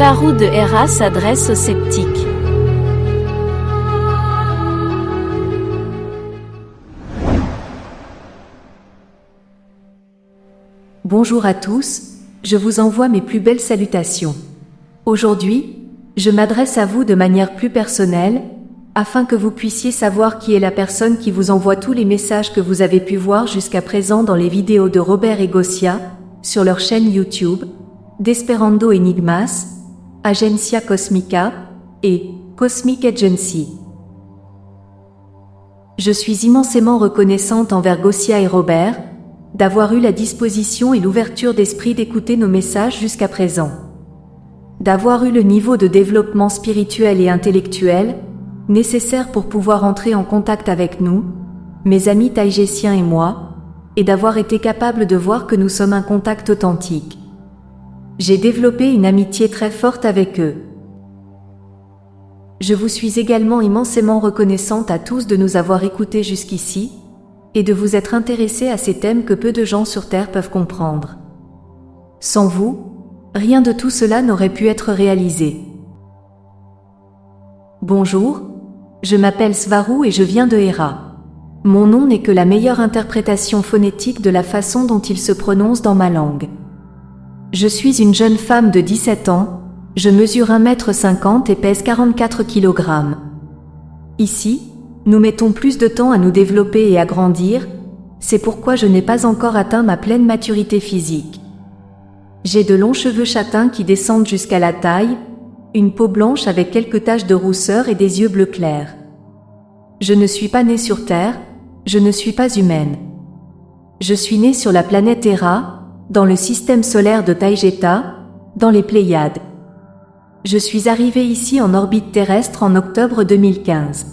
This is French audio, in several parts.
Svarou de Hera s'adresse aux sceptiques. Bonjour à tous, je vous envoie mes plus belles salutations. Aujourd'hui, je m'adresse à vous de manière plus personnelle, afin que vous puissiez savoir qui est la personne qui vous envoie tous les messages que vous avez pu voir jusqu'à présent dans les vidéos de Robert et Gosia, sur leur chaîne YouTube, Desperando Enigmas, Agencia Cosmica et Cosmic Agency. Je suis immensément reconnaissante envers Gosia et Robert, d'avoir eu la disposition et l'ouverture d'esprit d'écouter nos messages jusqu'à présent. D'avoir eu le niveau de développement spirituel et intellectuel nécessaire pour pouvoir entrer en contact avec nous, mes amis taïgésiens et moi, et d'avoir été capable de voir que nous sommes un contact authentique. J'ai développé une amitié très forte avec eux. Je vous suis également immensément reconnaissante à tous de nous avoir écoutés jusqu'ici, et de vous être intéressés à ces thèmes que peu de gens sur Terre peuvent comprendre. Sans vous, rien de tout cela n'aurait pu être réalisé. Bonjour, je m'appelle Svarou et je viens de Hera. Mon nom n'est que la meilleure interprétation phonétique de la façon dont il se prononce dans ma langue. Je suis une jeune femme de 17 ans, je mesure 1,50 m et pèse 44 kg. Ici, nous mettons plus de temps à nous développer et à grandir, c'est pourquoi je n'ai pas encore atteint ma pleine maturité physique. J'ai de longs cheveux châtains qui descendent jusqu'à la taille, une peau blanche avec quelques taches de rousseur et des yeux bleus clairs. Je ne suis pas née sur Terre, je ne suis pas humaine. Je suis née sur la planète Hera, dans le système solaire de Taïgeta, dans les Pléiades. Je suis arrivée ici en orbite terrestre en octobre 2015.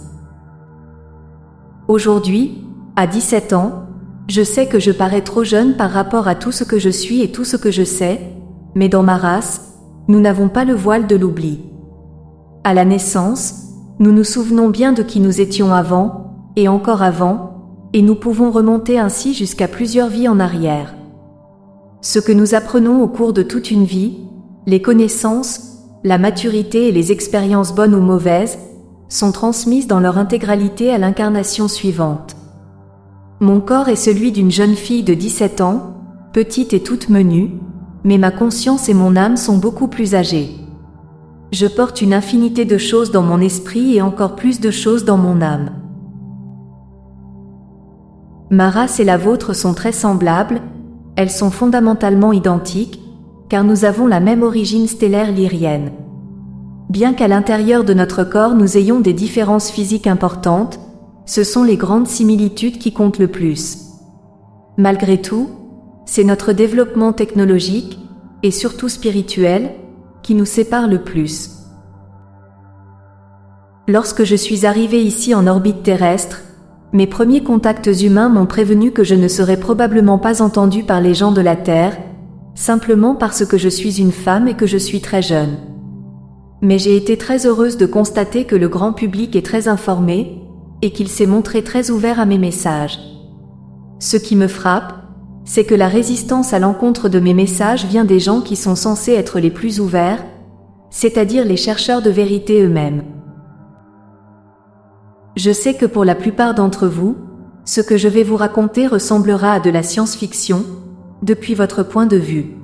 Aujourd'hui, à 17 ans, je sais que je parais trop jeune par rapport à tout ce que je suis et tout ce que je sais, mais dans ma race, nous n'avons pas le voile de l'oubli. À la naissance, nous nous souvenons bien de qui nous étions avant, et encore avant, et nous pouvons remonter ainsi jusqu'à plusieurs vies en arrière. Ce que nous apprenons au cours de toute une vie, les connaissances, la maturité et les expériences bonnes ou mauvaises, sont transmises dans leur intégralité à l'incarnation suivante. Mon corps est celui d'une jeune fille de 17 ans, petite et toute menue, mais ma conscience et mon âme sont beaucoup plus âgées. Je porte une infinité de choses dans mon esprit et encore plus de choses dans mon âme. Ma race et la vôtre sont très semblables, elles sont fondamentalement identiques, car nous avons la même origine stellaire lyrienne. Bien qu'à l'intérieur de notre corps nous ayons des différences physiques importantes, ce sont les grandes similitudes qui comptent le plus. Malgré tout, c'est notre développement technologique, et surtout spirituel, qui nous sépare le plus. Lorsque je suis arrivée ici en orbite terrestre, mes premiers contacts humains m'ont prévenu que je ne serais probablement pas entendue par les gens de la Terre, simplement parce que je suis une femme et que je suis très jeune. Mais j'ai été très heureuse de constater que le grand public est très informé, et qu'il s'est montré très ouvert à mes messages. Ce qui me frappe, c'est que la résistance à l'encontre de mes messages vient des gens qui sont censés être les plus ouverts, c'est-à-dire les chercheurs de vérité eux-mêmes. Je sais que pour la plupart d'entre vous, ce que je vais vous raconter ressemblera à de la science-fiction, depuis votre point de vue.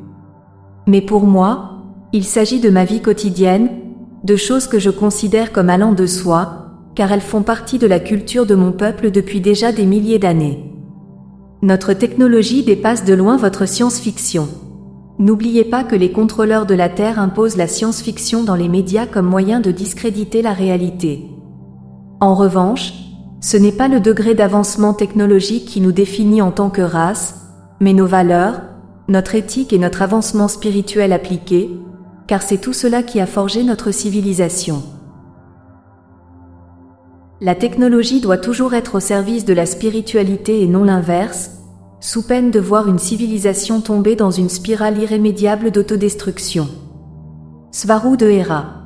Mais pour moi, il s'agit de ma vie quotidienne, de choses que je considère comme allant de soi, car elles font partie de la culture de mon peuple depuis déjà des milliers d'années. Notre technologie dépasse de loin votre science-fiction. N'oubliez pas que les contrôleurs de la Terre imposent la science-fiction dans les médias comme moyen de discréditer la réalité. En revanche, ce n'est pas le degré d'avancement technologique qui nous définit en tant que race, mais nos valeurs, notre éthique et notre avancement spirituel appliqué, car c'est tout cela qui a forgé notre civilisation. La technologie doit toujours être au service de la spiritualité et non l'inverse, sous peine de voir une civilisation tomber dans une spirale irrémédiable d'autodestruction. Svarou de Hera.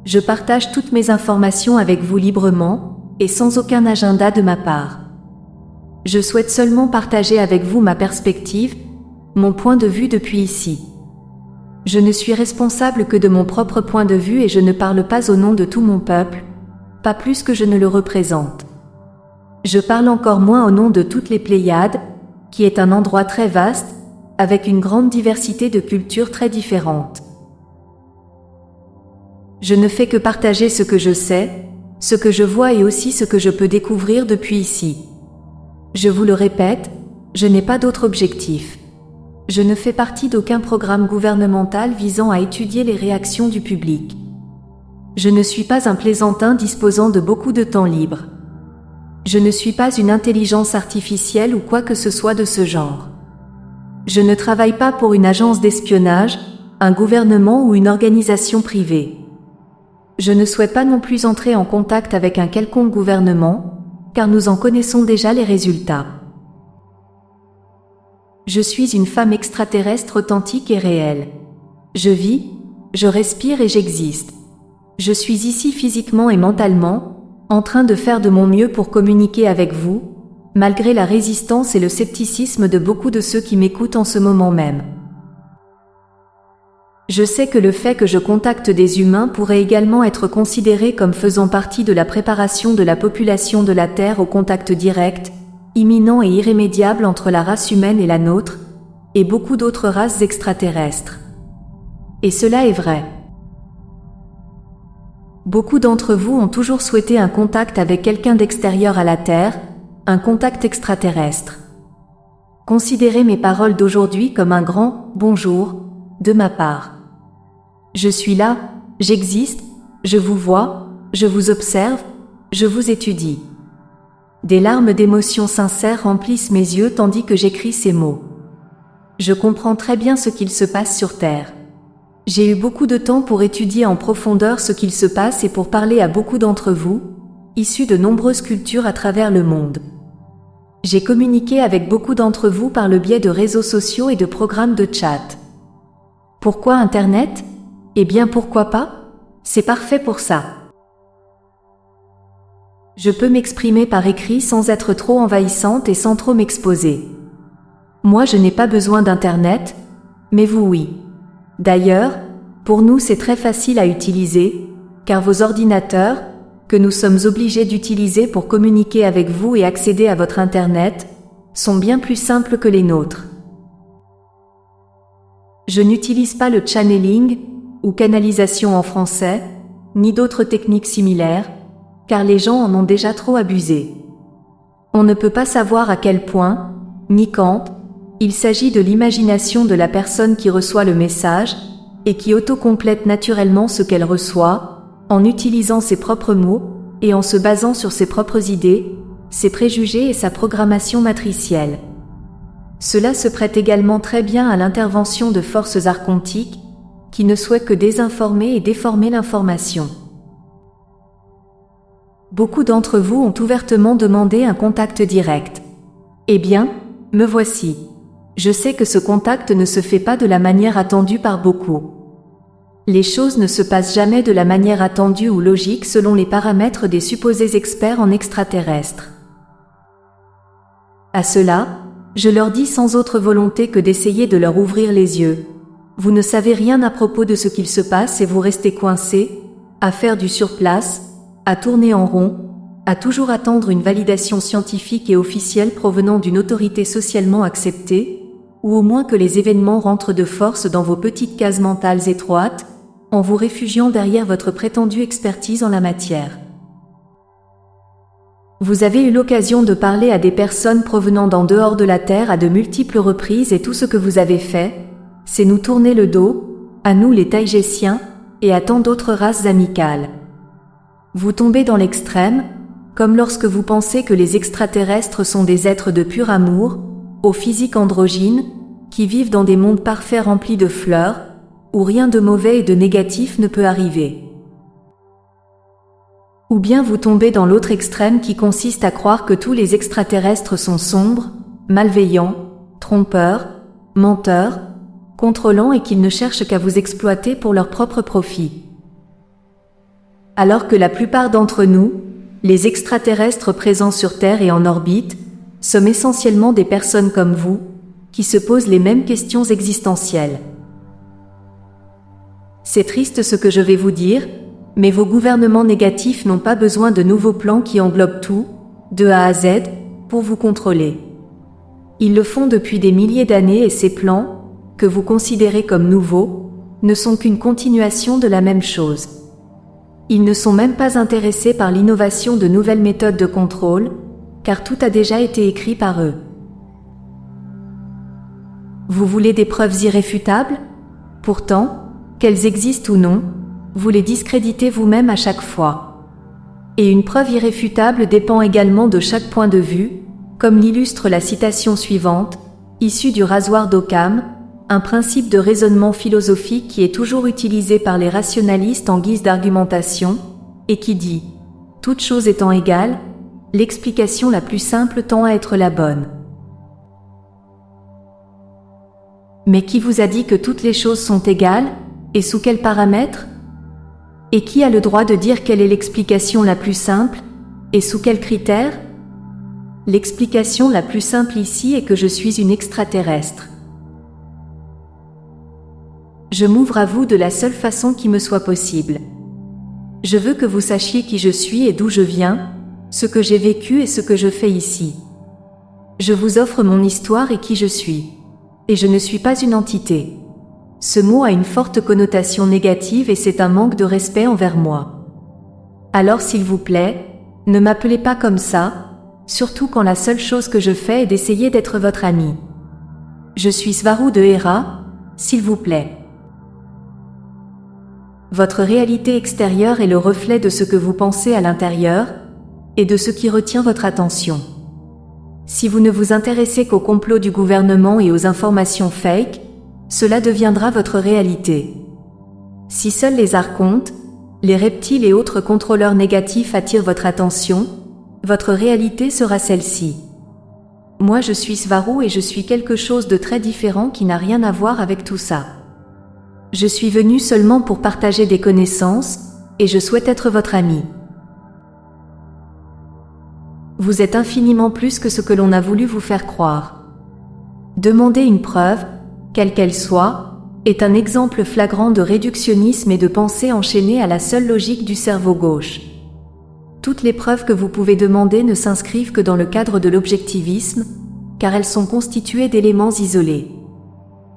Je partage toutes mes informations avec vous librement, et sans aucun agenda de ma part. Je souhaite seulement partager avec vous ma perspective, mon point de vue depuis ici. Je ne suis responsable que de mon propre point de vue et je ne parle pas au nom de tout mon peuple, pas plus que je ne le représente. Je parle encore moins au nom de toutes les Pléiades, qui est un endroit très vaste, avec une grande diversité de cultures très différentes. Je ne fais que partager ce que je sais, ce que je vois et aussi ce que je peux découvrir depuis ici. Je vous le répète, je n'ai pas d'autre objectif. Je ne fais partie d'aucun programme gouvernemental visant à étudier les réactions du public. Je ne suis pas un plaisantin disposant de beaucoup de temps libre. Je ne suis pas une intelligence artificielle ou quoi que ce soit de ce genre. Je ne travaille pas pour une agence d'espionnage, un gouvernement ou une organisation privée. Je ne souhaite pas non plus entrer en contact avec un quelconque gouvernement, car nous en connaissons déjà les résultats. Je suis une femme extraterrestre authentique et réelle. Je vis, je respire et j'existe. Je suis ici physiquement et mentalement, en train de faire de mon mieux pour communiquer avec vous, malgré la résistance et le scepticisme de beaucoup de ceux qui m'écoutent en ce moment même. Je sais que le fait que je contacte des humains pourrait également être considéré comme faisant partie de la préparation de la population de la Terre au contact direct, imminent et irrémédiable entre la race humaine et la nôtre, et beaucoup d'autres races extraterrestres. Et cela est vrai. Beaucoup d'entre vous ont toujours souhaité un contact avec quelqu'un d'extérieur à la Terre, un contact extraterrestre. Considérez mes paroles d'aujourd'hui comme un grand « bonjour » de ma part. Je suis là, j'existe, je vous vois, je vous observe, je vous étudie. Des larmes d'émotion sincère remplissent mes yeux tandis que j'écris ces mots. Je comprends très bien ce qu'il se passe sur Terre. J'ai eu beaucoup de temps pour étudier en profondeur ce qu'il se passe et pour parler à beaucoup d'entre vous, issus de nombreuses cultures à travers le monde. J'ai communiqué avec beaucoup d'entre vous par le biais de réseaux sociaux et de programmes de chat. Pourquoi Internet ? Eh bien pourquoi pas ? C'est parfait pour ça. Je peux m'exprimer par écrit sans être trop envahissante et sans trop m'exposer. Moi je n'ai pas besoin d'Internet, mais vous oui. D'ailleurs, pour nous c'est très facile à utiliser, car vos ordinateurs, que nous sommes obligés d'utiliser pour communiquer avec vous et accéder à votre Internet, sont bien plus simples que les nôtres. Je n'utilise pas le channeling, ou canalisation en français, ni d'autres techniques similaires, car les gens en ont déjà trop abusé. On ne peut pas savoir à quel point, ni quand, il s'agit de l'imagination de la personne qui reçoit le message, et qui autocomplète naturellement ce qu'elle reçoit, en utilisant ses propres mots, et en se basant sur ses propres idées, ses préjugés et sa programmation matricielle. Cela se prête également très bien à l'intervention de forces archontiques, qui ne souhaitent que désinformer et déformer l'information. Beaucoup d'entre vous ont ouvertement demandé un contact direct. Eh bien, me voici. Je sais que ce contact ne se fait pas de la manière attendue par beaucoup. Les choses ne se passent jamais de la manière attendue ou logique selon les paramètres des supposés experts en extraterrestres. À cela, je leur dis sans autre volonté que d'essayer de leur ouvrir les yeux. Vous ne savez rien à propos de ce qu'il se passe et vous restez coincés, à faire du surplace, à tourner en rond, à toujours attendre une validation scientifique et officielle provenant d'une autorité socialement acceptée, ou au moins que les événements rentrent de force dans vos petites cases mentales étroites, en vous réfugiant derrière votre prétendue expertise en la matière. Vous avez eu l'occasion de parler à des personnes provenant d'en dehors de la Terre à de multiples reprises et tout ce que vous avez fait, c'est nous tourner le dos, à nous les Taïgésiens, et à tant d'autres races amicales. Vous tombez dans l'extrême, comme lorsque vous pensez que les extraterrestres sont des êtres de pur amour, au physique androgyne, qui vivent dans des mondes parfaits remplis de fleurs, où rien de mauvais et de négatif ne peut arriver. Ou bien vous tombez dans l'autre extrême qui consiste à croire que tous les extraterrestres sont sombres, malveillants, trompeurs, menteurs, contrôlants et qu'ils ne cherchent qu'à vous exploiter pour leur propre profit. Alors que la plupart d'entre nous, les extraterrestres présents sur Terre et en orbite, sommes essentiellement des personnes comme vous, qui se posent les mêmes questions existentielles. C'est triste ce que je vais vous dire, mais vos gouvernements négatifs n'ont pas besoin de nouveaux plans qui englobent tout, de A à Z, pour vous contrôler. Ils le font depuis des milliers d'années et ces plans, que vous considérez comme nouveaux, ne sont qu'une continuation de la même chose. Ils ne sont même pas intéressés par l'innovation de nouvelles méthodes de contrôle, car tout a déjà été écrit par eux. Vous voulez des preuves irréfutables? Pourtant, qu'elles existent ou non, vous les discréditez vous-même à chaque fois. Et une preuve irréfutable dépend également de chaque point de vue, comme l'illustre la citation suivante, issue du rasoir d'Occam, un principe de raisonnement philosophique qui est toujours utilisé par les rationalistes en guise d'argumentation, et qui dit « Toute chose étant égale, l'explication la plus simple tend à être la bonne. » Mais qui vous a dit que toutes les choses sont égales, et sous quels paramètres? Et qui a le droit de dire quelle est l'explication la plus simple, et sous quels critères? L'explication la plus simple ici est que je suis une extraterrestre. Je m'ouvre à vous de la seule façon qui me soit possible. Je veux que vous sachiez qui je suis et d'où je viens, ce que j'ai vécu et ce que je fais ici. Je vous offre mon histoire et qui je suis. Et je ne suis pas une entité. Ce mot a une forte connotation négative et c'est un manque de respect envers moi. Alors s'il vous plaît, ne m'appelez pas comme ça, surtout quand la seule chose que je fais est d'essayer d'être votre ami. Je suis Svaru de Hera, s'il vous plaît. Votre réalité extérieure est le reflet de ce que vous pensez à l'intérieur, et de ce qui retient votre attention. Si vous ne vous intéressez qu'au complot du gouvernement et aux informations fake, cela deviendra votre réalité. Si seuls les archontes, les reptiles et autres contrôleurs négatifs attirent votre attention, votre réalité sera celle-ci. Moi je suis Svaru et je suis quelque chose de très différent qui n'a rien à voir avec tout ça. Je suis venu seulement pour partager des connaissances, et je souhaite être votre ami. Vous êtes infiniment plus que ce que l'on a voulu vous faire croire. Demander une preuve, quelle qu'elle soit, est un exemple flagrant de réductionnisme et de pensée enchaînée à la seule logique du cerveau gauche. Toutes les preuves que vous pouvez demander ne s'inscrivent que dans le cadre de l'objectivisme, car elles sont constituées d'éléments isolés.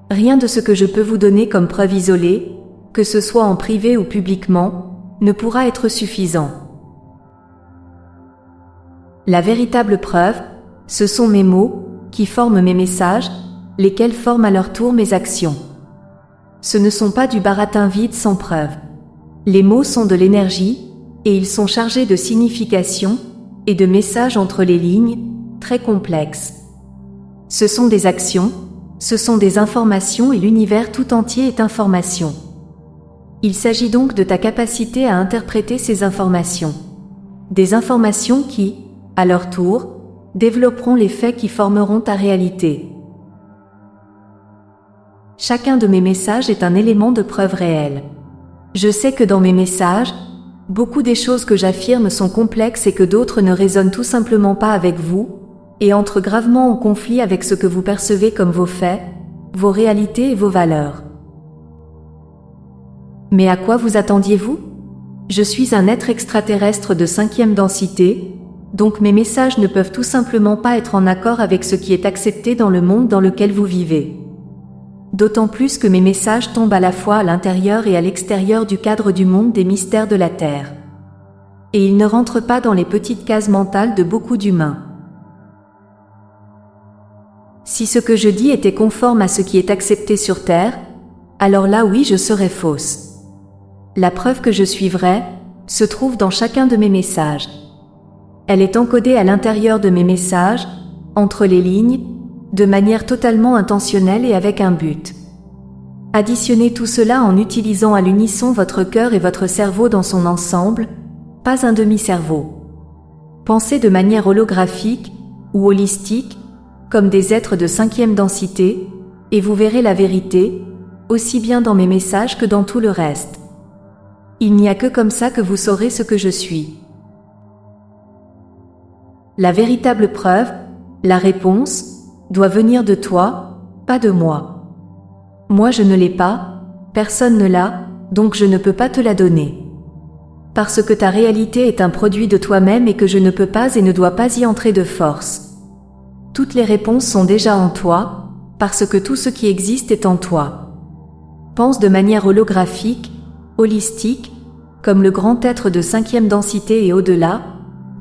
Rien de ce que je peux vous donner comme preuve isolée, que ce soit en privé ou publiquement, ne pourra être suffisant. La véritable preuve, ce sont mes mots, qui forment mes messages, lesquels forment à leur tour mes actions. Ce ne sont pas du baratin vide sans preuve. Les mots sont de l'énergie, et ils sont chargés de signification, et de messages entre les lignes, très complexes. Ce sont des actions, ce sont des informations et l'univers tout entier est information. Il s'agit donc de ta capacité à interpréter ces informations. Des informations qui, à leur tour, développeront les faits qui formeront ta réalité. Chacun de mes messages est un élément de preuve réelle. Je sais que dans mes messages, beaucoup des choses que j'affirme sont complexes et que d'autres ne résonnent tout simplement pas avec vous, et entrent gravement en conflit avec ce que vous percevez comme vos faits, vos réalités et vos valeurs. Mais à quoi vous attendiez-vous? Je suis un être extraterrestre de 5e densité, donc mes messages ne peuvent tout simplement pas être en accord avec ce qui est accepté dans le monde dans lequel vous vivez. D'autant plus que mes messages tombent à la fois à l'intérieur et à l'extérieur du cadre du monde des mystères de la Terre. Et ils ne rentrent pas dans les petites cases mentales de beaucoup d'humains. Si ce que je dis était conforme à ce qui est accepté sur Terre, alors là oui je serais fausse. La preuve que je suis vraie se trouve dans chacun de mes messages. Elle est encodée à l'intérieur de mes messages, entre les lignes, de manière totalement intentionnelle et avec un but. Additionnez tout cela en utilisant à l'unisson votre cœur et votre cerveau dans son ensemble, pas un demi-cerveau. Pensez de manière holographique ou holistique, comme des êtres de 5e densité, et vous verrez la vérité, aussi bien dans mes messages que dans tout le reste. Il n'y a que comme ça que vous saurez ce que je suis. La véritable preuve, la réponse, doit venir de toi, pas de moi. Moi je ne l'ai pas, personne ne l'a, donc je ne peux pas te la donner. Parce que ta réalité est un produit de toi-même et que je ne peux pas et ne dois pas y entrer de force. Toutes les réponses sont déjà en toi, parce que tout ce qui existe est en toi. Pense de manière holographique, holistique, comme le grand être de 5e densité et au-delà,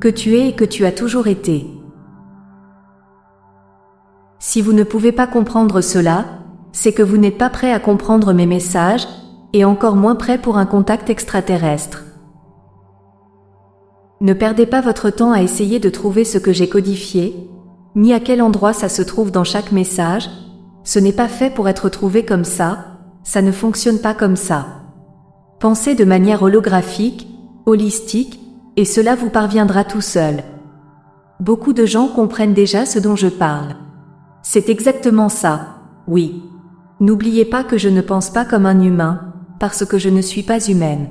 que tu es et que tu as toujours été. Si vous ne pouvez pas comprendre cela, c'est que vous n'êtes pas prêt à comprendre mes messages, et encore moins prêt pour un contact extraterrestre. Ne perdez pas votre temps à essayer de trouver ce que j'ai codifié, ni à quel endroit ça se trouve dans chaque message. Ce n'est pas fait pour être trouvé comme ça ne fonctionne pas comme ça. Pensez de manière holographique, holistique, et cela vous parviendra tout seul. Beaucoup de gens comprennent déjà ce dont je parle. C'est exactement ça, oui. N'oubliez pas que je ne pense pas comme un humain, parce que je ne suis pas humaine.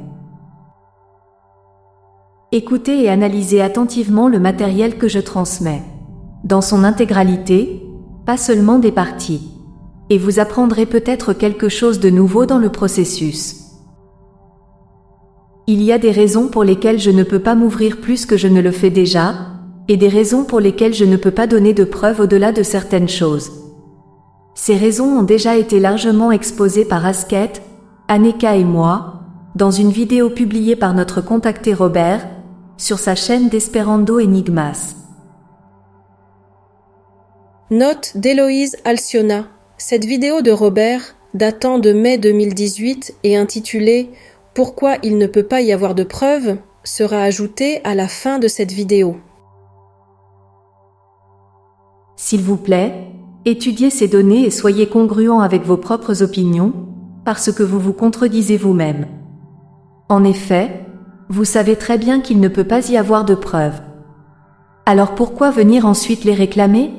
Écoutez et analysez attentivement le matériel que je transmets. Dans son intégralité, pas seulement des parties. Et vous apprendrez peut-être quelque chose de nouveau dans le processus. Il y a des raisons pour lesquelles je ne peux pas m'ouvrir plus que je ne le fais déjà, et des raisons pour lesquelles je ne peux pas donner de preuves au-delà de certaines choses. Ces raisons ont déjà été largement exposées par Asket, Aneka et moi, dans une vidéo publiée par notre contacté Robert, sur sa chaîne d'Esperando Enigmas. Note d'Héloïse Alciona. Cette vidéo de Robert, datant de mai 2018 et intitulée « Pourquoi il ne peut pas y avoir de preuves ?» sera ajoutée à la fin de cette vidéo. S'il vous plaît, étudiez ces données et soyez congruents avec vos propres opinions, parce que vous vous contredisez vous-même. En effet, vous savez très bien qu'il ne peut pas y avoir de preuves. Alors pourquoi venir ensuite les réclamer ?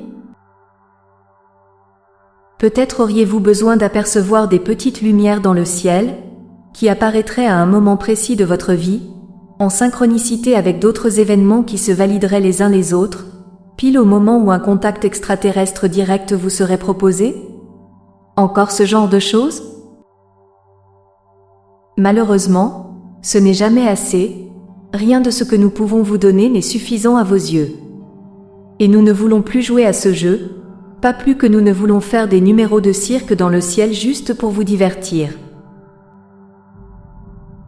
Peut-être auriez-vous besoin d'apercevoir des petites lumières dans le ciel, qui apparaîtraient à un moment précis de votre vie, en synchronicité avec d'autres événements qui se valideraient les uns les autres, pile au moment où un contact extraterrestre direct vous serait proposé ? Encore ce genre de choses ? Malheureusement, ce n'est jamais assez, rien de ce que nous pouvons vous donner n'est suffisant à vos yeux. Et nous ne voulons plus jouer à ce jeu, pas plus que nous ne voulons faire des numéros de cirque dans le ciel juste pour vous divertir.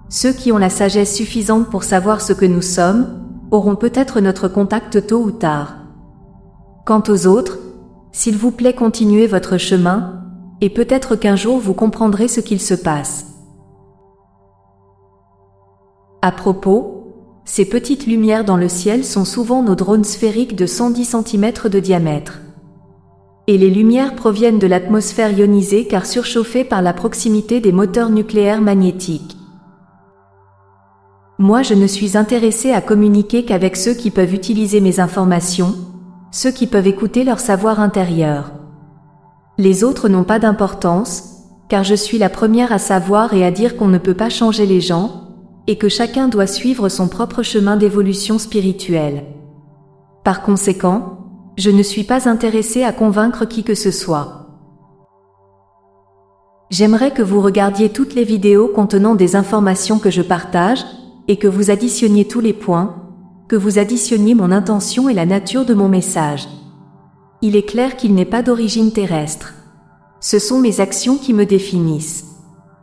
Ceux qui ont la sagesse suffisante pour savoir ce que nous sommes, auront peut-être notre contact tôt ou tard. Quant aux autres, s'il vous plaît continuez votre chemin, et peut-être qu'un jour vous comprendrez ce qu'il se passe. À propos, ces petites lumières dans le ciel sont souvent nos drones sphériques de 110 cm de diamètre. Et les lumières proviennent de l'atmosphère ionisée car surchauffée par la proximité des moteurs nucléaires magnétiques. Moi je ne suis intéressée à communiquer qu'avec ceux qui peuvent utiliser mes informations, ceux qui peuvent écouter leur savoir intérieur. Les autres n'ont pas d'importance, car je suis la première à savoir et à dire qu'on ne peut pas changer les gens, et que chacun doit suivre son propre chemin d'évolution spirituelle. Par conséquent, je ne suis pas intéressée à convaincre qui que ce soit. J'aimerais que vous regardiez toutes les vidéos contenant des informations que je partage, et que vous additionniez tous les points, que vous additionniez mon intention et la nature de mon message. Il est clair qu'il n'est pas d'origine terrestre. Ce sont mes actions qui me définissent,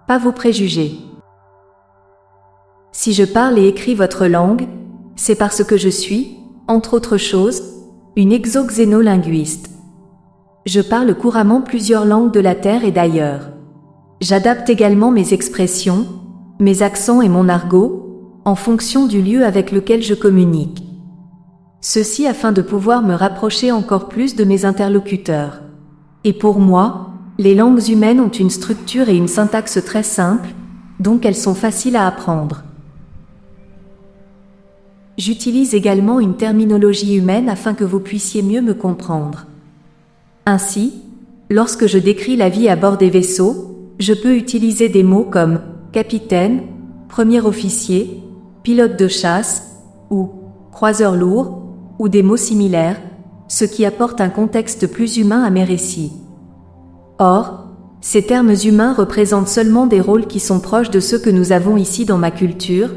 pas vos préjugés. Si je parle et écris votre langue, c'est parce que je suis, entre autres choses, une exoxénolinguiste. Je parle couramment plusieurs langues de la Terre et d'ailleurs. J'adapte également mes expressions, mes accents et mon argot, en fonction du lieu avec lequel je communique. Ceci afin de pouvoir me rapprocher encore plus de mes interlocuteurs. Et pour moi, les langues humaines ont une structure et une syntaxe très simples, donc elles sont faciles à apprendre. J'utilise également une terminologie humaine afin que vous puissiez mieux me comprendre. Ainsi, lorsque je décris la vie à bord des vaisseaux, je peux utiliser des mots comme capitaine, premier officier, pilote de chasse, ou croiseur lourd, ou des mots similaires, ce qui apporte un contexte plus humain à mes récits. Or, Ces termes humains représentent seulement des rôles qui sont proches de ceux que nous avons ici dans ma culture,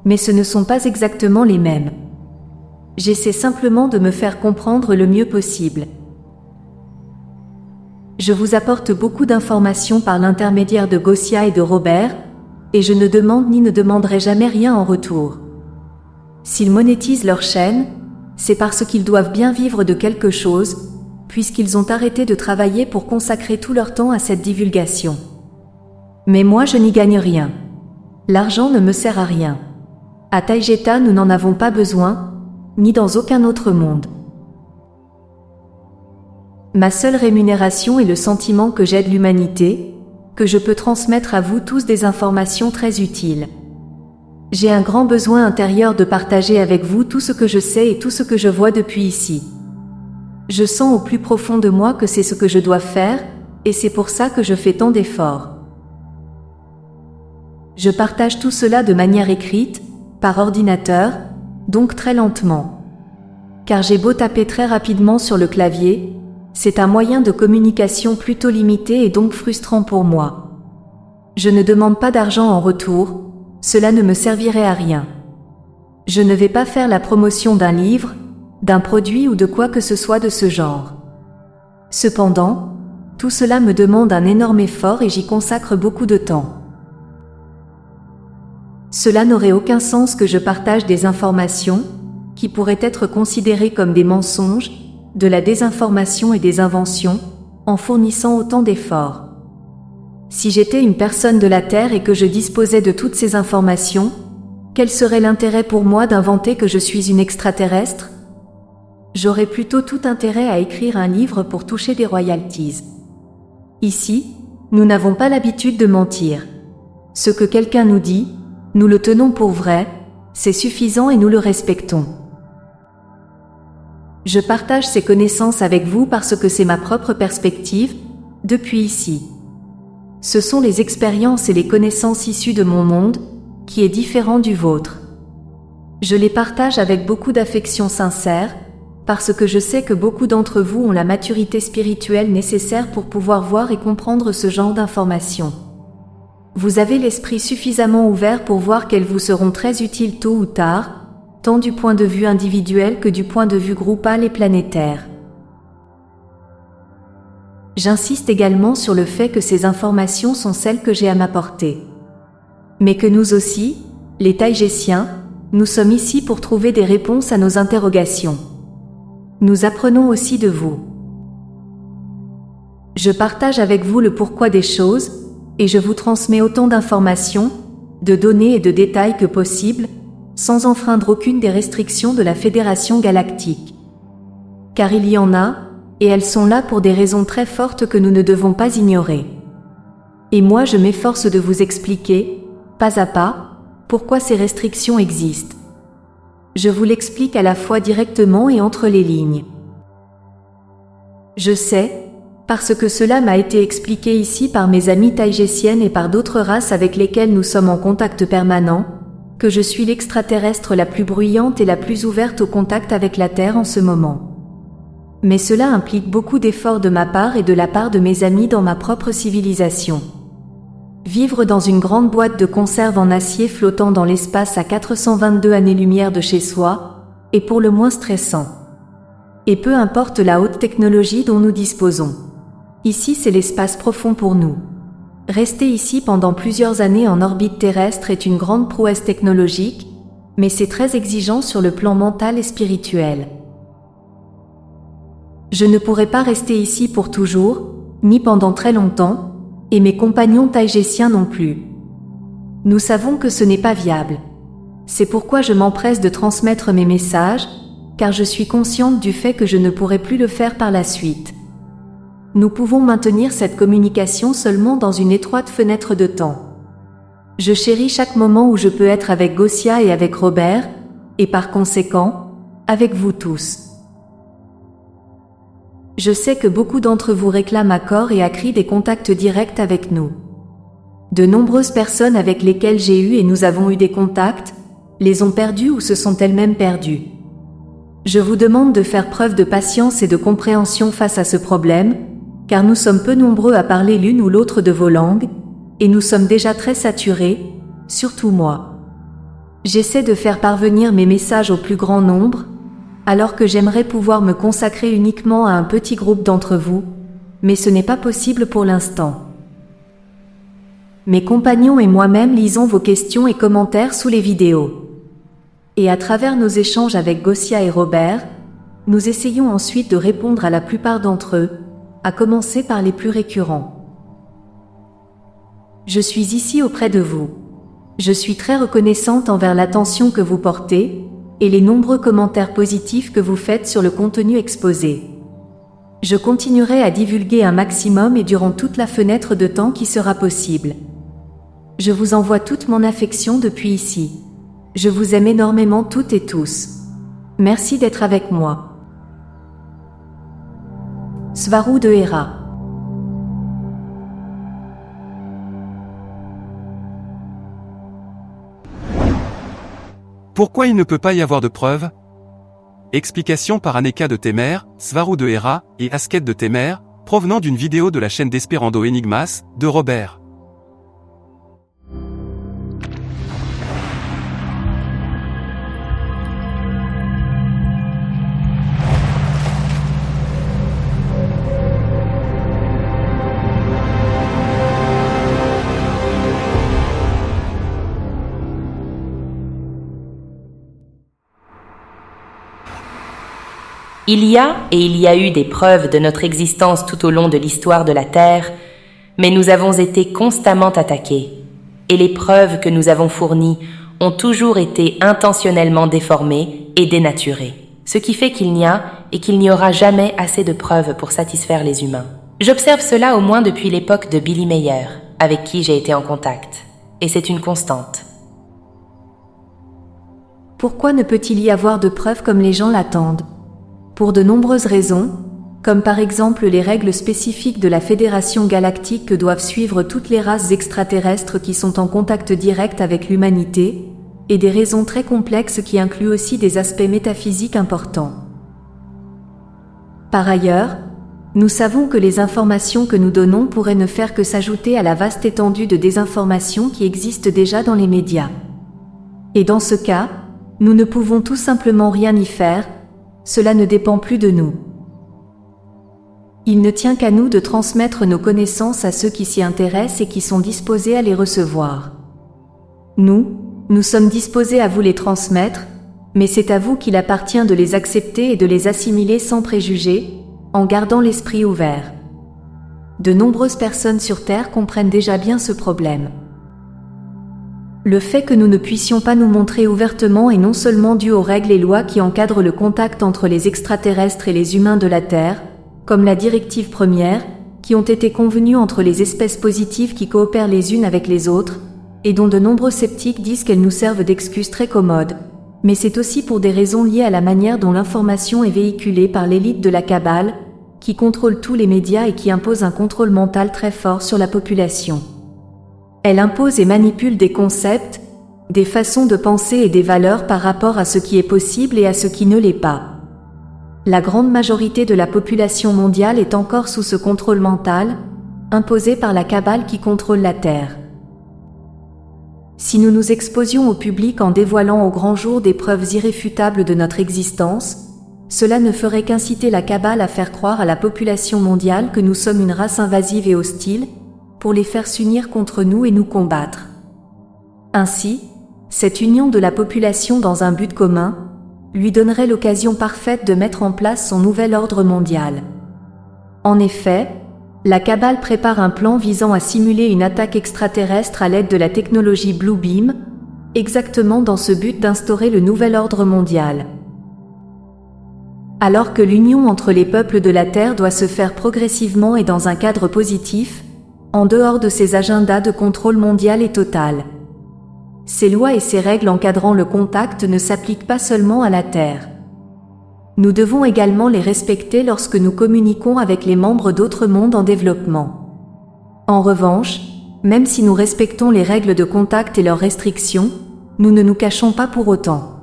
mais ce ne sont pas exactement les mêmes. J'essaie simplement de me faire comprendre le mieux possible. Je vous apporte beaucoup d'informations par l'intermédiaire de Gosia et de Robert, et je ne demande ni ne demanderai jamais rien en retour. S'ils monétisent leur chaîne, c'est parce qu'ils doivent bien vivre de quelque chose, puisqu'ils ont arrêté de travailler pour consacrer tout leur temps à cette divulgation. Mais moi je n'y gagne rien. L'argent ne me sert à rien. À Taijeta nous n'en avons pas besoin, ni dans aucun autre monde. Ma seule rémunération est le sentiment que j'aide l'humanité, que je peux transmettre à vous tous des informations très utiles. J'ai un grand besoin intérieur de partager avec vous tout ce que je sais et tout ce que je vois depuis ici. Je sens au plus profond de moi que c'est ce que je dois faire, et c'est pour ça que je fais tant d'efforts. Je partage tout cela de manière écrite, par ordinateur, donc très lentement. Car j'ai beau taper très rapidement sur le clavier, c'est un moyen de communication plutôt limité et donc frustrant pour moi. Je ne demande pas d'argent en retour, cela ne me servirait à rien. Je ne vais pas faire la promotion d'un livre, d'un produit ou de quoi que ce soit de ce genre. Cependant, tout cela me demande un énorme effort et j'y consacre beaucoup de temps. Cela n'aurait aucun sens que je partage des informations, qui pourraient être considérées comme des mensonges, de la désinformation et des inventions, en fournissant autant d'efforts. Si j'étais une personne de la Terre et que je disposais de toutes ces informations, quel serait l'intérêt pour moi d'inventer que je suis une extraterrestre ? J'aurais plutôt tout intérêt à écrire un livre pour toucher des royalties. Ici, nous n'avons pas l'habitude de mentir. Ce que quelqu'un nous dit, nous le tenons pour vrai, c'est suffisant et nous le respectons. Je partage ces connaissances avec vous parce que c'est ma propre perspective, depuis ici. Ce sont les expériences et les connaissances issues de mon monde, qui est différent du vôtre. Je les partage avec beaucoup d'affection sincère, parce que je sais que beaucoup d'entre vous ont la maturité spirituelle nécessaire pour pouvoir voir et comprendre ce genre d'informations. Vous avez l'esprit suffisamment ouvert pour voir qu'elles vous seront très utiles tôt ou tard, tant du point de vue individuel que du point de vue groupal et planétaire. J'insiste également sur le fait que ces informations sont celles que j'ai à m'apporter. Mais que nous aussi, les Taijésiens, nous sommes ici pour trouver des réponses à nos interrogations. Nous apprenons aussi de vous. Je partage avec vous le pourquoi des choses, et je vous transmets autant d'informations, de données et de détails que possible, sans enfreindre aucune des restrictions de la Fédération galactique. Car il y en a, et elles sont là pour des raisons très fortes que nous ne devons pas ignorer. Et moi je m'efforce de vous expliquer, pas à pas, pourquoi ces restrictions existent. Je vous l'explique à la fois directement et entre les lignes. Je sais, parce que cela m'a été expliqué ici par mes amies taïgésiennes et par d'autres races avec lesquelles nous sommes en contact permanent, que je suis l'extraterrestre la plus bruyante et la plus ouverte au contact avec la Terre en ce moment. Mais cela implique beaucoup d'efforts de ma part et de la part de mes amis dans ma propre civilisation. Vivre dans une grande boîte de conserve en acier flottant dans l'espace à 422 années-lumière de chez soi est pour le moins stressant. Et peu importe la haute technologie dont nous disposons. Ici c'est l'espace profond pour nous. Rester ici pendant plusieurs années en orbite terrestre est une grande prouesse technologique, mais c'est très exigeant sur le plan mental et spirituel. Je ne pourrai pas rester ici pour toujours, ni pendant très longtemps, et mes compagnons taïgésiens non plus. Nous savons que ce n'est pas viable. C'est pourquoi je m'empresse de transmettre mes messages, car je suis consciente du fait que je ne pourrai plus le faire par la suite. Nous pouvons maintenir cette communication seulement dans une étroite fenêtre de temps. Je chéris chaque moment où je peux être avec Gosia et avec Robert, et par conséquent, avec vous tous. Je sais que beaucoup d'entre vous réclament à corps et à cri des contacts directs avec nous. De nombreuses personnes avec lesquelles j'ai eu et nous avons eu des contacts, les ont perdus ou se sont elles-mêmes perdues. Je vous demande de faire preuve de patience et de compréhension face à ce problème, car nous sommes peu nombreux à parler l'une ou l'autre de vos langues, et nous sommes déjà très saturés, surtout moi. J'essaie de faire parvenir mes messages au plus grand nombre, alors que j'aimerais pouvoir me consacrer uniquement à un petit groupe d'entre vous, mais ce n'est pas possible pour l'instant. Mes compagnons et moi-même lisons vos questions et commentaires sous les vidéos. Et à travers nos échanges avec Gosia et Robert, nous essayons ensuite de répondre à la plupart d'entre eux, à commencer par les plus récurrents. Je suis ici auprès de vous. Je suis très reconnaissante envers l'attention que vous portez et les nombreux commentaires positifs que vous faites sur le contenu exposé. Je continuerai à divulguer un maximum et durant toute la fenêtre de temps qui sera possible. Je vous envoie toute mon affection depuis ici. Je vous aime énormément toutes et tous. Merci d'être avec moi. Svaru de Hera. Pourquoi il ne peut pas y avoir de preuves? Explication par Aneka de Temer, Svaru de Hera et Asket de Temer, provenant d'une vidéo de la chaîne d'Esperando Enigmas, de Robert. Il y a et il y a eu des preuves de notre existence tout au long de l'histoire de la Terre, mais nous avons été constamment attaqués, et les preuves que nous avons fournies ont toujours été intentionnellement déformées et dénaturées, ce qui fait qu'il n'y a et qu'il n'y aura jamais assez de preuves pour satisfaire les humains. J'observe cela au moins depuis l'époque de Billy Meyer, avec qui j'ai été en contact, et c'est une constante. Pourquoi ne peut-il y avoir de preuves comme les gens l'attendent? Pour de nombreuses raisons, comme par exemple les règles spécifiques de la Fédération galactique que doivent suivre toutes les races extraterrestres qui sont en contact direct avec l'humanité, et des raisons très complexes qui incluent aussi des aspects métaphysiques importants. Par ailleurs, nous savons que les informations que nous donnons pourraient ne faire que s'ajouter à la vaste étendue de désinformation qui existe déjà dans les médias. Et dans ce cas, nous ne pouvons tout simplement rien y faire. Cela ne dépend plus de nous. Il ne tient qu'à nous de transmettre nos connaissances à ceux qui s'y intéressent et qui sont disposés à les recevoir. Nous sommes disposés à vous les transmettre, mais c'est à vous qu'il appartient de les accepter et de les assimiler sans préjugés, en gardant l'esprit ouvert. De nombreuses personnes sur Terre comprennent déjà bien ce problème. Le fait que nous ne puissions pas nous montrer ouvertement est non seulement dû aux règles et lois qui encadrent le contact entre les extraterrestres et les humains de la Terre, comme la directive première, qui ont été convenues entre les espèces positives qui coopèrent les unes avec les autres, et dont de nombreux sceptiques disent qu'elles nous servent d'excuses très commodes, mais c'est aussi pour des raisons liées à la manière dont l'information est véhiculée par l'élite de la Kabbale, qui contrôle tous les médias et qui impose un contrôle mental très fort sur la population. Elle impose et manipule des concepts, des façons de penser et des valeurs par rapport à ce qui est possible et à ce qui ne l'est pas. La grande majorité de la population mondiale est encore sous ce contrôle mental, imposé par la Kabbale qui contrôle la Terre. Si nous nous exposions au public en dévoilant au grand jour des preuves irréfutables de notre existence, cela ne ferait qu'inciter la Kabbale à faire croire à la population mondiale que nous sommes une race invasive et hostile, pour les faire s'unir contre nous et nous combattre. Ainsi, cette union de la population dans un but commun lui donnerait l'occasion parfaite de mettre en place son nouvel ordre mondial. En effet, la Kabbale prépare un plan visant à simuler une attaque extraterrestre à l'aide de la technologie Blue Beam, exactement dans ce but d'instaurer le nouvel ordre mondial. Alors que l'union entre les peuples de la Terre doit se faire progressivement et dans un cadre positif, en dehors de ces agendas de contrôle mondial et total. Ces lois et ces règles encadrant le contact ne s'appliquent pas seulement à la Terre. Nous devons également les respecter lorsque nous communiquons avec les membres d'autres mondes en développement. En revanche, même si nous respectons les règles de contact et leurs restrictions, nous ne nous cachons pas pour autant.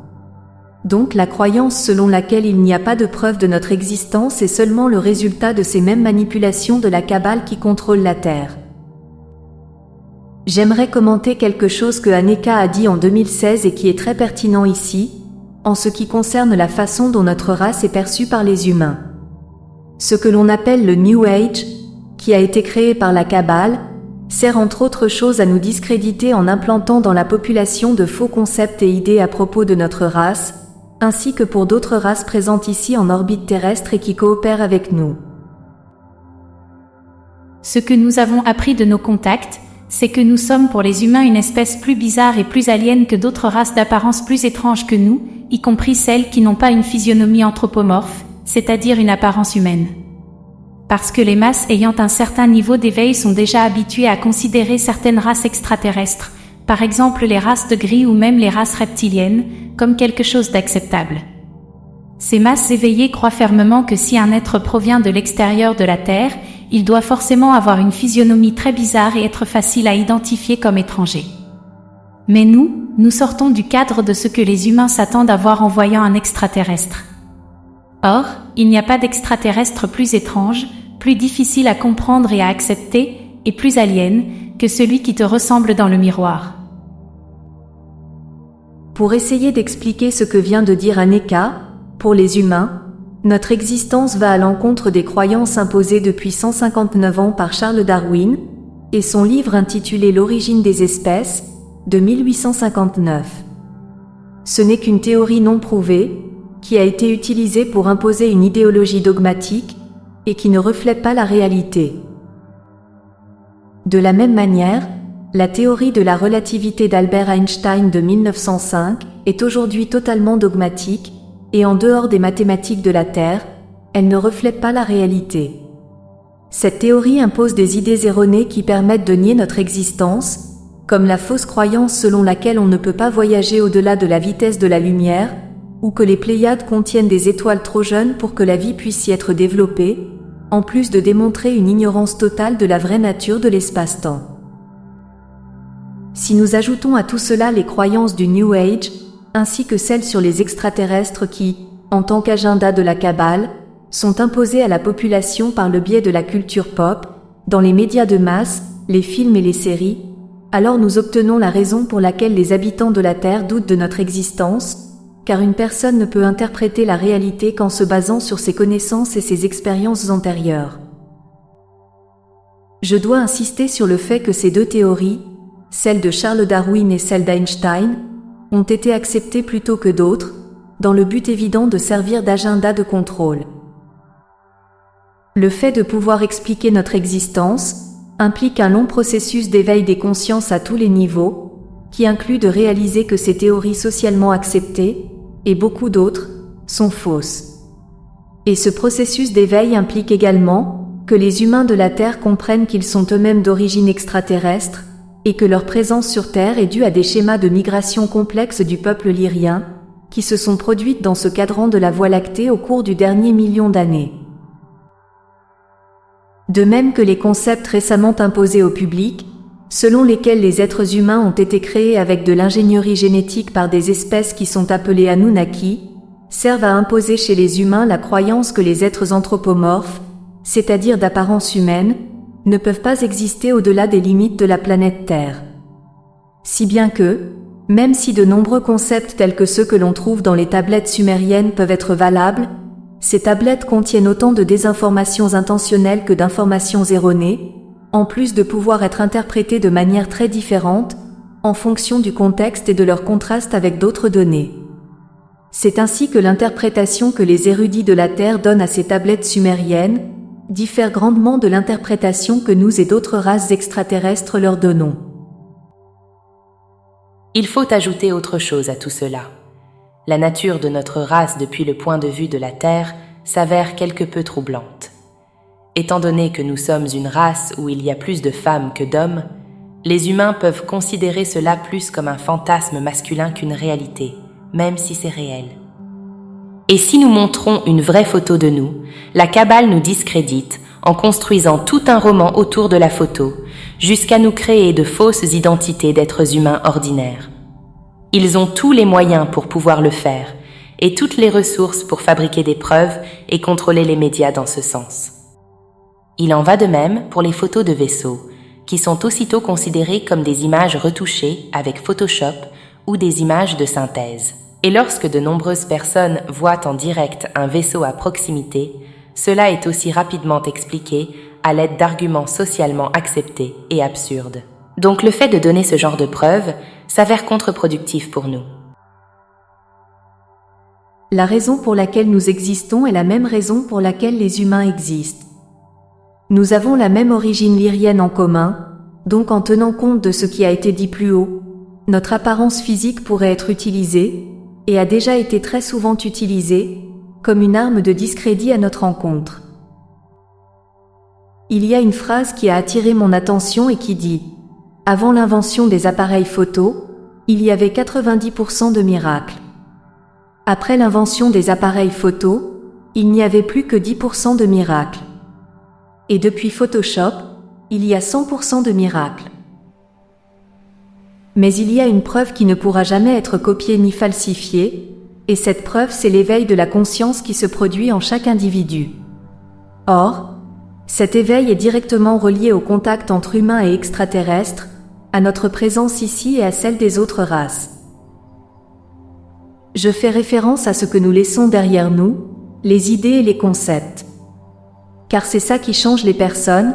Donc la croyance selon laquelle il n'y a pas de preuve de notre existence est seulement le résultat de ces mêmes manipulations de la Kabbale qui contrôle la Terre. J'aimerais commenter quelque chose que Aneka a dit en 2016 et qui est très pertinent ici, en ce qui concerne la façon dont notre race est perçue par les humains. Ce que l'on appelle le New Age, qui a été créé par la Kabbale, sert entre autres choses à nous discréditer en implantant dans la population de faux concepts et idées à propos de notre race, ainsi que pour d'autres races présentes ici en orbite terrestre et qui coopèrent avec nous. Ce que nous avons appris de nos contacts, c'est que nous sommes pour les humains une espèce plus bizarre et plus aliène que d'autres races d'apparence plus étranges que nous, y compris celles qui n'ont pas une physionomie anthropomorphe, c'est-à-dire une apparence humaine. Parce que les masses ayant un certain niveau d'éveil sont déjà habituées à considérer certaines races extraterrestres, par exemple les races de gris ou même les races reptiliennes, comme quelque chose d'acceptable. Ces masses éveillées croient fermement que si un être provient de l'extérieur de la Terre, il doit forcément avoir une physionomie très bizarre et être facile à identifier comme étranger. Mais nous sortons du cadre de ce que les humains s'attendent à voir en voyant un extraterrestre. Or, il n'y a pas d'extraterrestre plus étrange, plus difficile à comprendre et à accepter, et plus alien, que celui qui te ressemble dans le miroir. Pour essayer d'expliquer ce que vient de dire Aneka, pour les humains, notre existence va à l'encontre des croyances imposées depuis 159 ans par Charles Darwin, et son livre intitulé L'origine des espèces, de 1859. Ce n'est qu'une théorie non prouvée, qui a été utilisée pour imposer une idéologie dogmatique, et qui ne reflète pas la réalité. De la même manière, la théorie de la relativité d'Albert Einstein de 1905 est aujourd'hui totalement dogmatique, et en dehors des mathématiques de la Terre, elle ne reflète pas la réalité. Cette théorie impose des idées erronées qui permettent de nier notre existence, comme la fausse croyance selon laquelle on ne peut pas voyager au-delà de la vitesse de la lumière, ou que les Pléiades contiennent des étoiles trop jeunes pour que la vie puisse y être développée, en plus de démontrer une ignorance totale de la vraie nature de l'espace-temps. Si nous ajoutons à tout cela les croyances du New Age, ainsi que celles sur les extraterrestres qui, en tant qu'agenda de la Kabbale, sont imposées à la population par le biais de la culture pop, dans les médias de masse, les films et les séries, alors nous obtenons la raison pour laquelle les habitants de la Terre doutent de notre existence, car une personne ne peut interpréter la réalité qu'en se basant sur ses connaissances et ses expériences antérieures. Je dois insister sur le fait que ces deux théories, celle de Charles Darwin et celle d'Einstein, ont été acceptées plutôt que d'autres, dans le but évident de servir d'agenda de contrôle. Le fait de pouvoir expliquer notre existence implique un long processus d'éveil des consciences à tous les niveaux, qui inclut de réaliser que ces théories socialement acceptées, et beaucoup d'autres, sont fausses. Et ce processus d'éveil implique également que les humains de la Terre comprennent qu'ils sont eux-mêmes d'origine extraterrestre, et que leur présence sur Terre est due à des schémas de migration complexes du peuple lyrien, qui se sont produites dans ce cadran de la Voie lactée au cours du dernier million d'années. De même que les concepts récemment imposés au public, selon lesquels les êtres humains ont été créés avec de l'ingénierie génétique par des espèces qui sont appelées Anunnaki, servent à imposer chez les humains la croyance que les êtres anthropomorphes, c'est-à-dire d'apparence humaine, ne peuvent pas exister au-delà des limites de la planète Terre. Si bien que, même si de nombreux concepts tels que ceux que l'on trouve dans les tablettes sumériennes peuvent être valables, ces tablettes contiennent autant de désinformations intentionnelles que d'informations erronées, en plus de pouvoir être interprétées de manière très différente, en fonction du contexte et de leur contraste avec d'autres données. C'est ainsi que l'interprétation que les érudits de la Terre donnent à ces tablettes sumériennes diffère grandement de l'interprétation que nous et d'autres races extraterrestres leur donnons. Il faut ajouter autre chose à tout cela. La nature de notre race depuis le point de vue de la Terre s'avère quelque peu troublante. Étant donné que nous sommes une race où il y a plus de femmes que d'hommes, les humains peuvent considérer cela plus comme un fantasme masculin qu'une réalité, même si c'est réel. Et si nous montrons une vraie photo de nous, la Kabbale nous discrédite en construisant tout un roman autour de la photo, jusqu'à nous créer de fausses identités d'êtres humains ordinaires. Ils ont tous les moyens pour pouvoir le faire, et toutes les ressources pour fabriquer des preuves et contrôler les médias dans ce sens. Il en va de même pour les photos de vaisseaux, qui sont aussitôt considérées comme des images retouchées avec Photoshop ou des images de synthèse. Et lorsque de nombreuses personnes voient en direct un vaisseau à proximité, cela est aussi rapidement expliqué à l'aide d'arguments socialement acceptés et absurdes. Donc le fait de donner ce genre de preuves s'avère contre-productif pour nous. La raison pour laquelle nous existons est la même raison pour laquelle les humains existent. Nous avons la même origine lyrienne en commun, donc en tenant compte de ce qui a été dit plus haut, notre apparence physique pourrait être utilisée, et a déjà été très souvent utilisée, comme une arme de discrédit à notre encontre. Il y a une phrase qui a attiré mon attention et qui dit « Avant l'invention des appareils photo, il y avait 90% de miracles. Après l'invention des appareils photo, il n'y avait plus que 10% de miracles. Et depuis Photoshop, il y a 100% de miracles. Mais il y a une preuve qui ne pourra jamais être copiée ni falsifiée, et cette preuve c'est l'éveil de la conscience qui se produit en chaque individu. Or, cet éveil est directement relié au contact entre humains et extraterrestres, à notre présence ici et à celle des autres races. Je fais référence à ce que nous laissons derrière nous, les idées et les concepts. Car c'est ça qui change les personnes,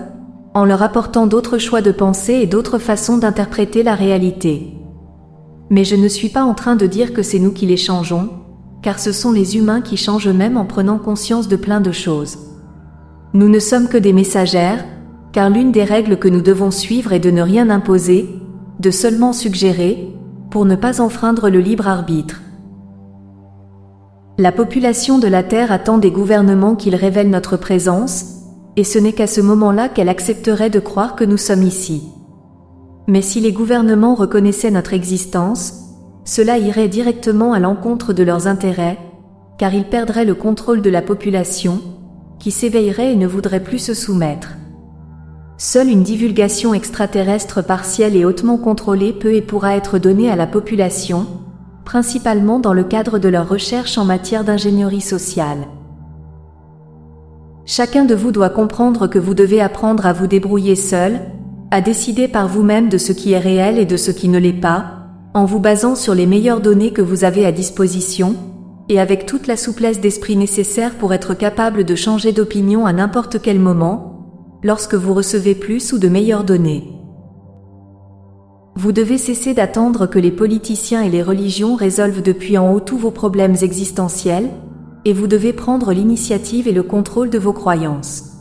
en leur apportant d'autres choix de pensée et d'autres façons d'interpréter la réalité. Mais je ne suis pas en train de dire que c'est nous qui les changeons, car ce sont les humains qui changent eux-mêmes en prenant conscience de plein de choses. Nous ne sommes que des messagères, car l'une des règles que nous devons suivre est de ne rien imposer, de seulement suggérer, pour ne pas enfreindre le libre arbitre. La population de la Terre attend des gouvernements qu'ils révèlent notre présence, et ce n'est qu'à ce moment-là qu'elle accepterait de croire que nous sommes ici. Mais si les gouvernements reconnaissaient notre existence, cela irait directement à l'encontre de leurs intérêts, car ils perdraient le contrôle de la population, qui s'éveillerait et ne voudrait plus se soumettre. Seule une divulgation extraterrestre partielle et hautement contrôlée peut et pourra être donnée à la population, principalement dans le cadre de leurs recherches en matière d'ingénierie sociale. Chacun de vous doit comprendre que vous devez apprendre à vous débrouiller seul, à décider par vous-même de ce qui est réel et de ce qui ne l'est pas, en vous basant sur les meilleures données que vous avez à disposition, et avec toute la souplesse d'esprit nécessaire pour être capable de changer d'opinion à n'importe quel moment, lorsque vous recevez plus ou de meilleures données. Vous devez cesser d'attendre que les politiciens et les religions résolvent depuis en haut tous vos problèmes existentiels, et vous devez prendre l'initiative et le contrôle de vos croyances.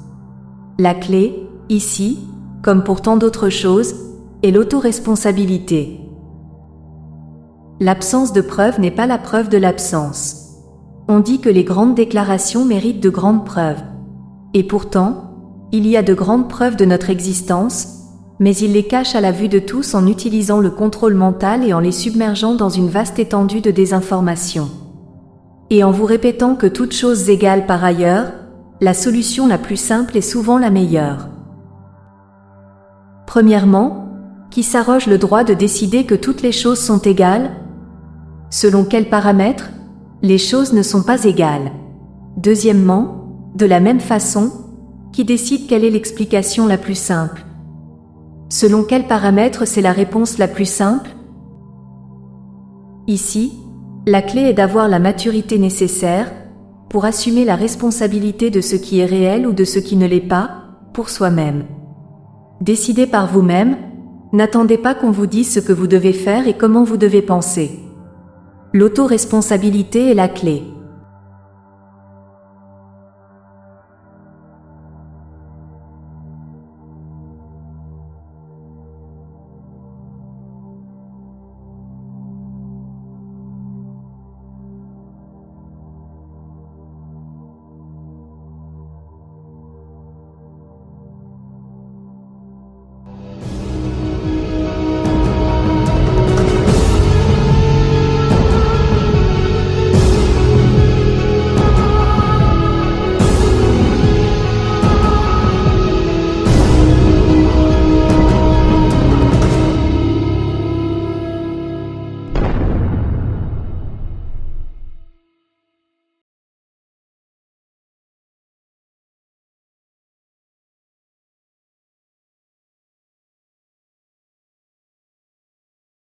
La clé, ici, comme pour tant d'autres choses, est l'autoresponsabilité. L'absence de preuve n'est pas la preuve de l'absence. On dit que les grandes déclarations méritent de grandes preuves. Et pourtant, il y a de grandes preuves de notre existence, mais ils les cachent à la vue de tous en utilisant le contrôle mental et en les submergeant dans une vaste étendue de désinformation. Et en vous répétant que toutes choses égales par ailleurs, la solution la plus simple est souvent la meilleure. Premièrement, qui s'arroge le droit de décider que toutes les choses sont égales? Selon quels paramètres? Les choses ne sont pas égales. Deuxièmement, de la même façon, qui décide quelle est l'explication la plus simple? Selon quels paramètres c'est la réponse la plus simple? Ici, la clé est d'avoir la maturité nécessaire pour assumer la responsabilité de ce qui est réel ou de ce qui ne l'est pas, pour soi-même. Décidez par vous-même, n'attendez pas qu'on vous dise ce que vous devez faire et comment vous devez penser. L'autoresponsabilité est la clé.